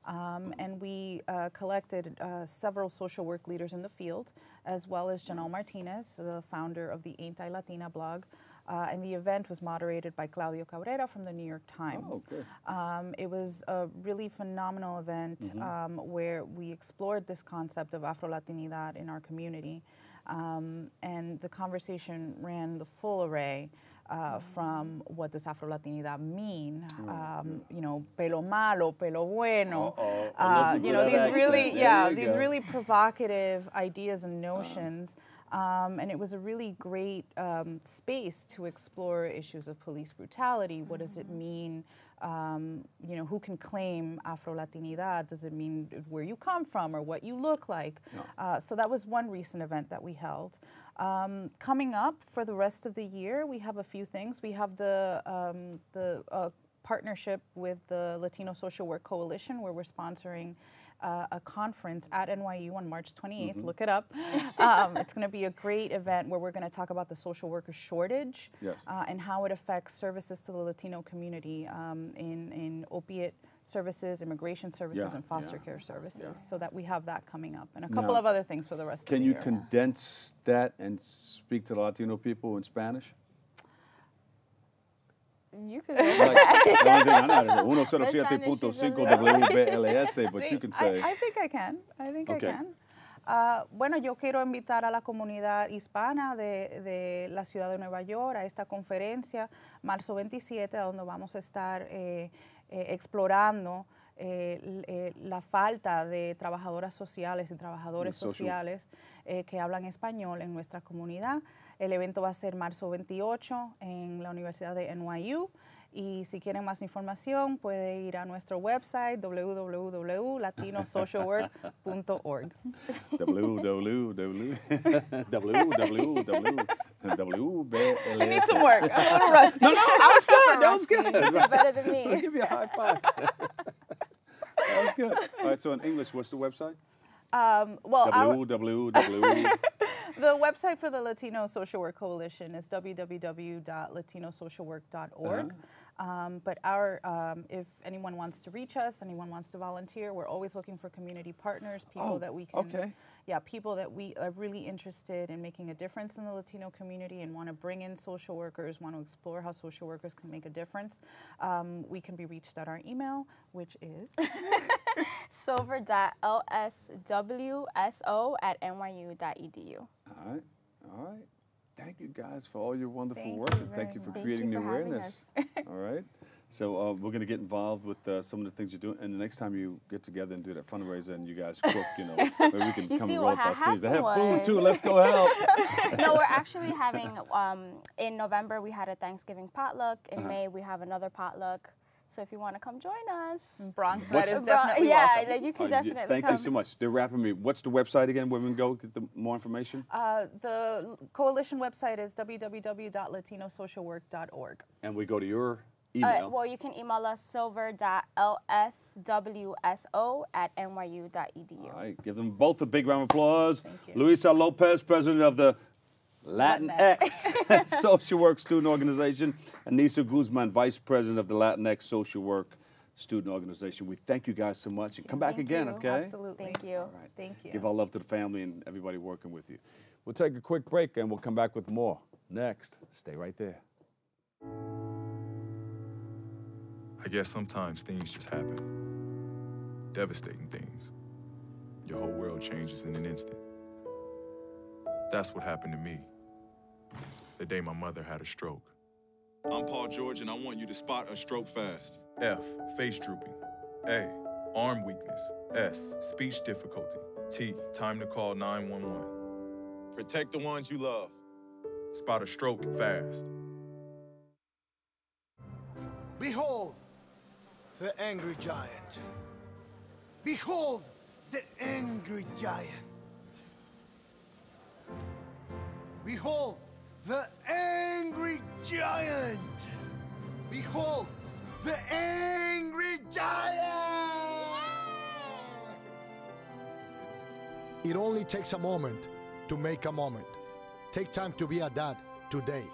And we collected several social work leaders in the field, as well as Janelle Martinez, the founder of the Anti-Latina blog. And the event was moderated by Claudio Cabrera from the New York Times. It was a really phenomenal event where we explored this concept of Afro-Latinidad in our community. And the conversation ran the full array from what does Afro-Latinidad mean, you know, pelo malo, pelo bueno, you know, these really provocative ideas and notions. And it was a really great space to explore issues of police brutality. What does it mean? You know, who can claim Afro-Latinidad? Does it mean where you come from or what you look like? So that was one recent event that we held. Coming up for the rest of the year, we have a few things. We have the partnership with the Latino Social Work Coalition, where we're sponsoring a conference at NYU on March 28th. Look it up. It's going to be a great event where we're going to talk about the social worker shortage and how it affects services to the Latino community in opiate services, immigration services, and foster care services. So that we have that coming up, and a couple of other things for the rest of the year. Can you condense that and speak to the Latino people in Spanish? You could. Like, the only thing I know is 107.5 WBLS, but you can say. I think I can. I can. Bueno, yo quiero invitar a la comunidad hispana de la ciudad de Nueva York a esta conferencia, marzo 27, donde vamos a estar explorando la falta de trabajadoras sociales y trabajadores sociales que hablan español en nuestra comunidad. El evento va a ser marzo 28 en la Universidad de NYU. Y si quieren más información, puede ir a nuestro website www.latinosocialwork.org. I need some work. I'm a little rusty. No, that was good. That was good. You did better than me. I'll give you a high five. That was good. All right, so in English, what's the website? The website for the Latino Social Work Coalition is www.latinosocialwork.org. But if anyone wants to reach us, anyone wants to volunteer, we're always looking for community partners, people that we can, people that we are really interested in making a difference in the Latino community and want to bring in social workers, want to explore how social workers can make a difference. We can be reached at our email, which is silver.lswso@nyu.edu. All right, all right. Thank you guys for all your wonderful work, and thank you for creating the awareness. All right. So we're going to get involved with some of the things you're doing, and the next time you get together and do that fundraiser and you guys cook, maybe we can come and roll up our sleeves. They have food too. Let's go help. No, we're actually having in November we had a Thanksgiving potluck. In May we have another potluck. So if you want to come join us, BronxNet is definitely welcome. Yeah, you can definitely thank come. you so much. They're wrapping me. What's the website again where we can go get more information? The coalition website is www.latinosocialwork.org. And we go to your email. Well, you can email us silver.lswso@nyu.edu. All right, give them both a big round of applause. Luisa Lopez, president of the Latinx Social Work Student Organization, and Nisa Guzman, vice president of the Latinx Social Work Student Organization. We thank you guys so much, and come back again, okay? Absolutely. Thank you. All right. Thank you. Give our love to the family and everybody working with you. We'll take a quick break, and we'll come back with more next. Stay right there. I guess sometimes things just happen. Devastating things. Your whole world changes in an instant. That's what happened to me the day my mother had a stroke. I'm Paul George, and I want you to spot a stroke fast. F, face drooping. A, arm weakness. S, speech difficulty. T, time to call 911. Protect the ones you love. Spot a stroke fast. Behold, the angry giant. Behold, the angry giant. Behold, the angry giant. Behold, the angry giant. It only takes a moment to make a moment. Take time to be a dad today.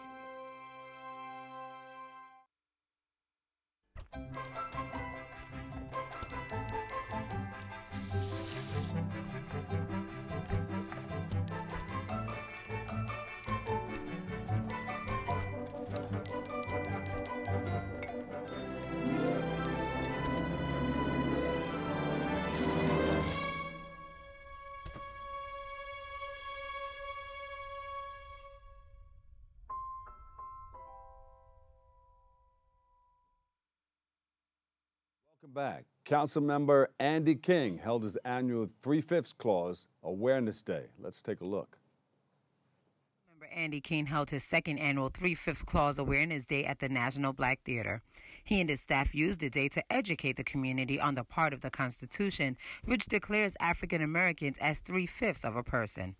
Welcome back. Councilmember Andy King held his annual 3/5 Clause Awareness Day. Let's take a look. Andy King held his second annual 3/5 Clause Awareness Day at the National Black Theater. He and his staff used the day to educate the community on the part of the Constitution which declares African Americans as 3/5 of a person.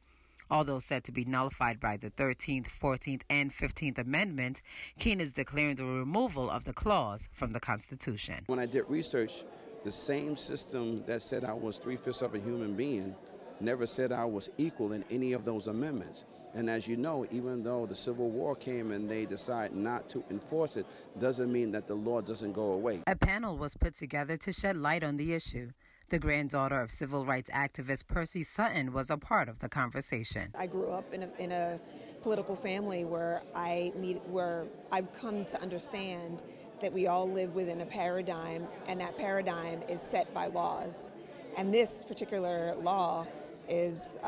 Although said to be nullified by the 13th, 14th, and 15th Amendment, King is declaring the removal of the clause from the Constitution. When I did research, the same system that said I was 3/5 of a human being never said I was equal in any of those amendments. And as you know, even though the Civil War came and they decide not to enforce it, doesn't mean that the law doesn't go away. A panel was put together to shed light on the issue. The granddaughter of civil rights activist Percy Sutton was a part of the conversation. I grew up in a political family where I've come to understand that we all live within a paradigm, and that paradigm is set by laws. And this particular law is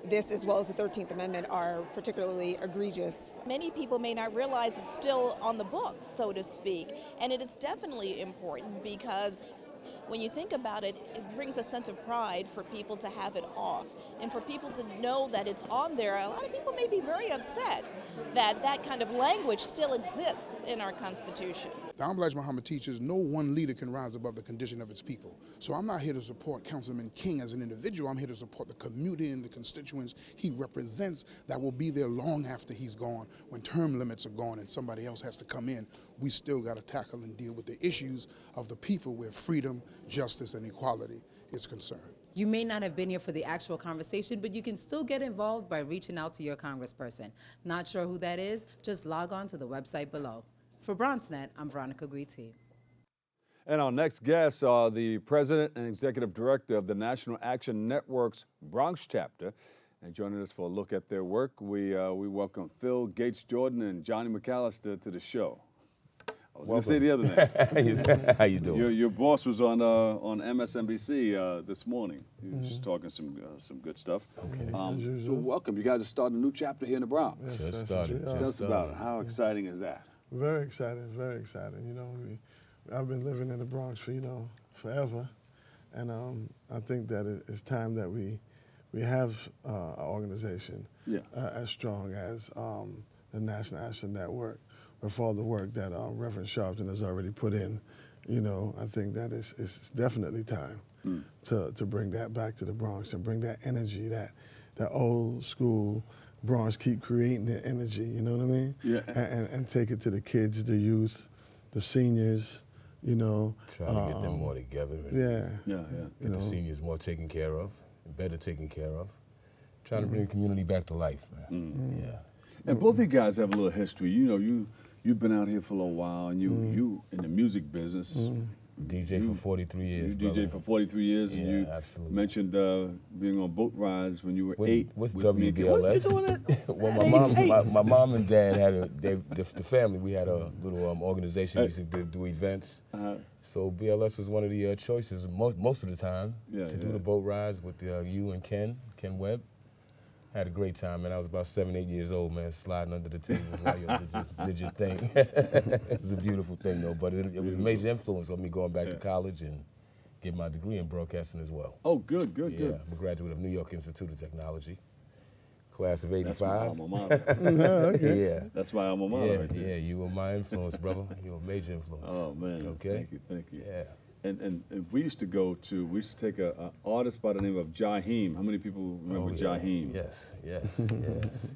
this, as well as the 13th Amendment, are particularly egregious. Many people may not realize it's still on the books, so to speak, and it is definitely important because when you think about it, it brings a sense of pride for people to have it off and for people to know that it's on there. A lot of people may be very upset that that kind of language still exists in our Constitution. The Honorable Elijah Muhammad teaches no one leader can rise above the condition of its people. So I'm not here to support Councilman King as an individual. I'm here to support the community and the constituents he represents that will be there long after he's gone. When term limits are gone and somebody else has to come in, we still got to tackle and deal with the issues of the people where freedom, justice, and equality is concerned. You may not have been here for the actual conversation, but you can still get involved by reaching out to your congressperson. Not sure who that is? Just log on to the website below. For BronxNet, I'm Veronica Guiti. And our next guests are the president and executive director of the National Action Network's Bronx chapter. And joining us for a look at their work, we welcome Phil Gates Jordan and Johnny McAllister to the show. I was going to say the other name. How you doing? Your boss was on MSNBC this morning. He was just talking some good stuff. Okay. So welcome. You guys are starting a new chapter here in the Bronx. Yes, just started. Tell us about it. How exciting is that? Very exciting, very exciting. You know, I've been living in the Bronx for, forever. And I think that it's time that we have an organization as strong as the National Action Network. With all the work that Reverend Sharpton has already put in, I think that it's definitely time to bring that back to the Bronx and bring that energy, that old school Bronx, keep creating the energy, you know what I mean? Yeah. And take it to the kids, the youth, the seniors, Try to get them more together. And get the seniors more taken care of, better taken care of. Trying to bring the community back to life, man. Yeah. And both of you guys have a little history. You've been out here for a little while, and you in the music business. DJ for 43 years. You DJ for 43 years, and you absolutely mentioned being on boat rides when you were 8 with me. WBLS. What you doing that? Well, my mom and dad had the family. We had a little organization. We used to do events. So BLS was one of the choices most of the time to do the boat rides with you and Ken Webb. Had a great time, man. I was about 7, 8 years old, man, sliding under the tables while you did your thing. It was a beautiful thing, though, but it was a major influence on me going back to college and get my degree in broadcasting as well. Oh, good. I'm a graduate of New York Institute of Technology, class of '85. That's my alma mater. Yeah. That's my alma mater. Yeah, you were my influence, brother. You were a major influence. Oh, man. Okay. Thank you. Yeah. And we used to take an artist by the name of Jaheim. How many people remember Jaheim? Yes.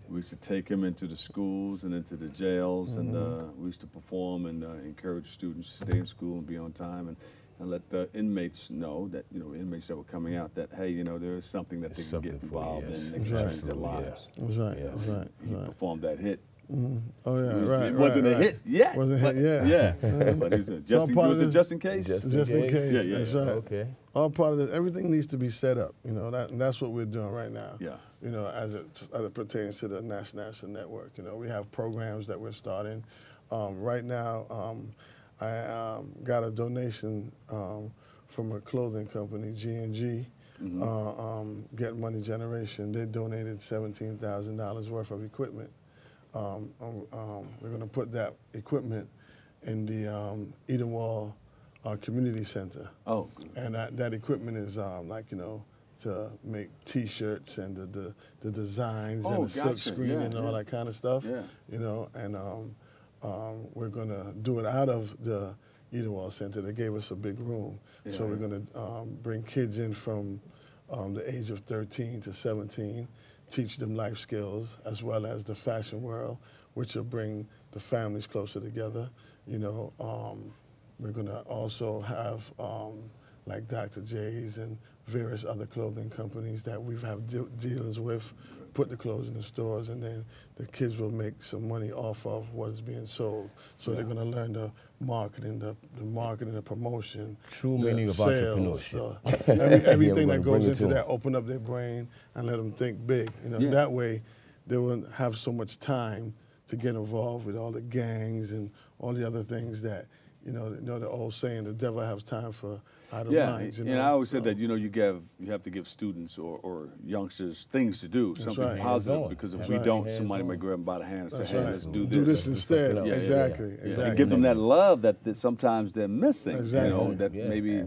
We used to take him into the schools and into the jails, and we used to perform and encourage students to stay in school and be on time, and let the inmates know that, inmates that were coming out, that, hey, there is something that they can get involved in and change their lives. That's right. He performed that hit. Oh yeah, right. It wasn't a hit yet. Wasn't a hit yet. Yeah. But he's just in case. Just in case. Yeah. That's right. Okay. All part of this. Everything needs to be set up. And that's what we're doing right now. Yeah. As it pertains to the National Action Network. We have programs that we're starting. Right now, I got a donation from a clothing company, G&G. Get Money Generation. They donated $17,000 worth of equipment. We're going to put that equipment in the Edenwald Community Center. Oh. And that equipment is to make T-shirts and the designs and the silk screen and all that kind of stuff. Yeah. And we're going to do it out of the Edenwald Center. They gave us a big room. So we're going to bring kids in from the age of 13 to 17, teach them life skills as well as the fashion world, which will bring the families closer together. We're going to also have like Dr. J's and various other clothing companies that we have dealers with, put the clothes in the stores, and then the kids will make some money off of what's being sold. So they're going to learn the marketing, the promotion, true the meaning of sales, entrepreneurship. Everything that goes into that, open up their brain and let them think big. That way they won't have so much time to get involved with all the gangs and all the other things that, the old saying, the devil has time for out of minds. And I always said that, you know, you have to give students or youngsters things to do, something positive, because if we don't, somebody might grab them by the hand and say, hey, let's do this. Do this instead. Exactly. And give them that love that sometimes they're missing, you know, that maybe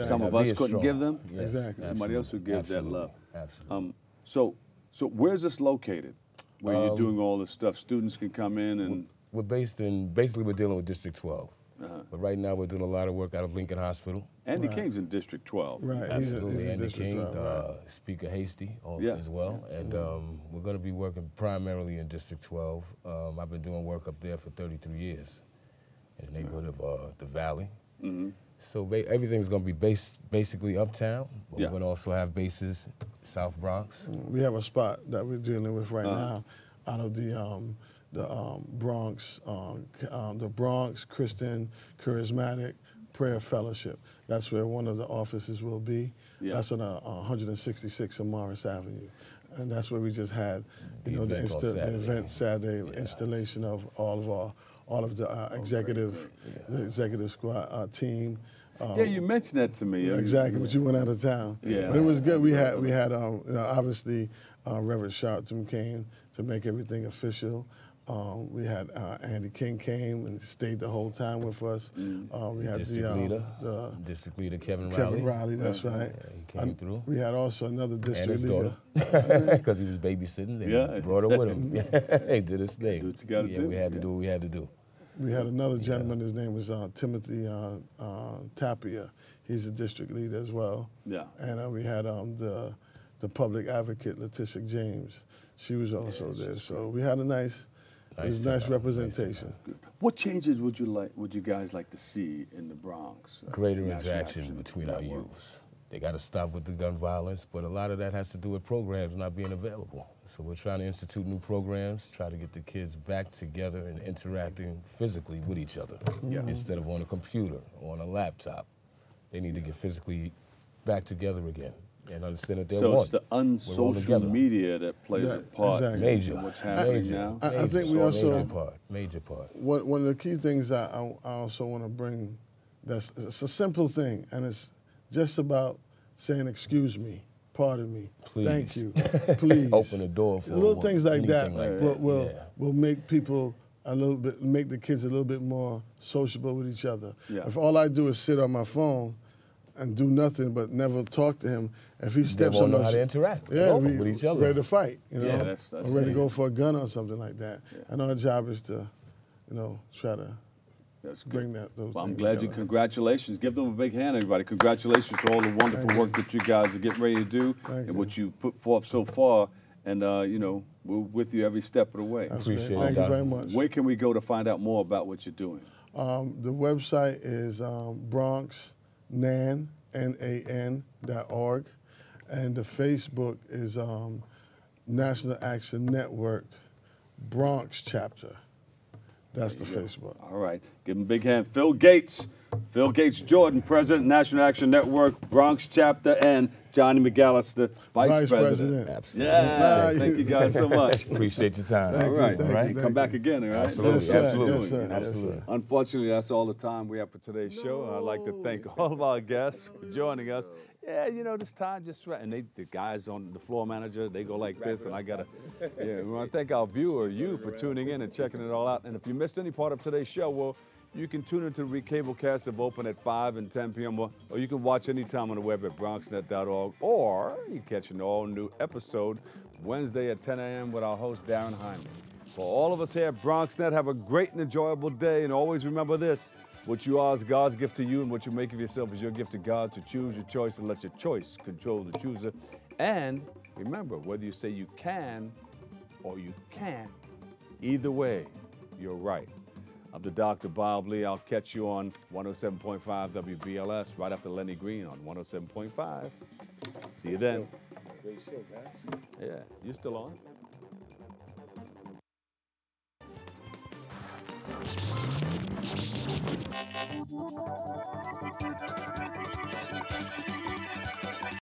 some of us couldn't give them. Exactly. Somebody else would give that love. Absolutely. So where's this located, where you're doing all this stuff? Students can come in and... We're basically we're dealing with District 12. But right now we're doing a lot of work out of Lincoln Hospital. Andy King's in District 12. Right, absolutely. He's Andy District King, 12, Speaker Hasty as well. And we're going to be working primarily in District 12. I've been doing work up there for 33 years in the neighborhood of the Valley. So everything's going to be basically uptown, but we're going to also have bases South Bronx. We have a spot that we're dealing with right now out of the Bronx, the Bronx Christian Charismatic Prayer Fellowship. That's where one of the offices will be. That's on 166 of Morris Avenue. And that's where we just had, you know, the event Saturday, installation of all of the executive squad team. Yeah, you mentioned that to me. Exactly, but you went out of town. Yeah. But it was good. We had you know, obviously Reverend Sharpton came to make everything official. We had Andy King came and stayed the whole time with us. We had the District Leader Kevin Riley, that's right. He came through. We had also another district leader. Because he was babysitting. They brought her with him. He did his thing. Do what you got to do. We had to do what we had to do. We had another gentleman, his name was Timothy Tapia. He's a district leader as well. Yeah. And we had the public advocate, Letitia James. She was also there. So we had a nice representation. What changes would you guys like to see in the Bronx? Greater interaction between our youths. They got to stop with the gun violence, but a lot of that has to do with programs not being available. So we're trying to institute new programs, try to get the kids back together and interacting physically with each other instead of on a computer or on a laptop. They need to get physically back together again and understand that they're one. So it's the unsocial media that plays a part in what's happening now? I think we also... Major part. One of the key things I also want to bring, it's a simple thing, and it's just about saying, excuse me, pardon me, please. Thank you, please. Open the door for little things like that will make people make the kids a little bit more sociable with each other. Yeah. If all I do is sit on my phone and do nothing but never talk to him, if he steps on us, how to interact with each other, ready to fight, you know, that's or ready to go for a gun or something like that. And our job is to, you know, try to bring those well, I'm things glad together. Congratulations. Give them a big hand, everybody. Congratulations for all the wonderful work that you guys are getting ready to do and what you put forth so far. And, you know, we're with you every step of the way. Appreciate it. Thank you very much. Where can we go to find out more about what you're doing? The website is BronxNet, NAN.org, and the Facebook is National Action Network Bronx Chapter. That's the Facebook. All right. Give him a big hand. Phil Gates Jordan, President, National Action Network, Bronx Chapter, and Johnny McAllister, Vice President. Absolutely. Yeah. Thank you guys so much. Appreciate your time. All right. Come back again, all right? Absolutely. Yes, sir. Absolutely. Unfortunately, that's all the time we have for today's show. I'd like to thank all of our guests for joining us. Yeah, you know, this time just right. And the guys on the floor manager, they go like this, and I got to, we want to thank our viewer, you, for tuning in and checking it all out. And if you missed any part of today's show, well, you can tune into the recablecast of Open at 5 and 10 p.m. Or you can watch anytime on the web at BronxNet.org. Or you can catch an all-new episode Wednesday at 10 a.m. with our host, Darren Hyman. For all of us here at BronxNet, have a great and enjoyable day. And always remember this. What you are is God's gift to you, and what you make of yourself is your gift to God. To choose your choice and let your choice control the chooser. And remember, whether you say you can or you can't, either way, you're right. I'm the Dr. Bob Lee. I'll catch you on 107.5 WBLS right after Lenny Green on 107.5. See you then. Great show, guys. Yeah, you still on?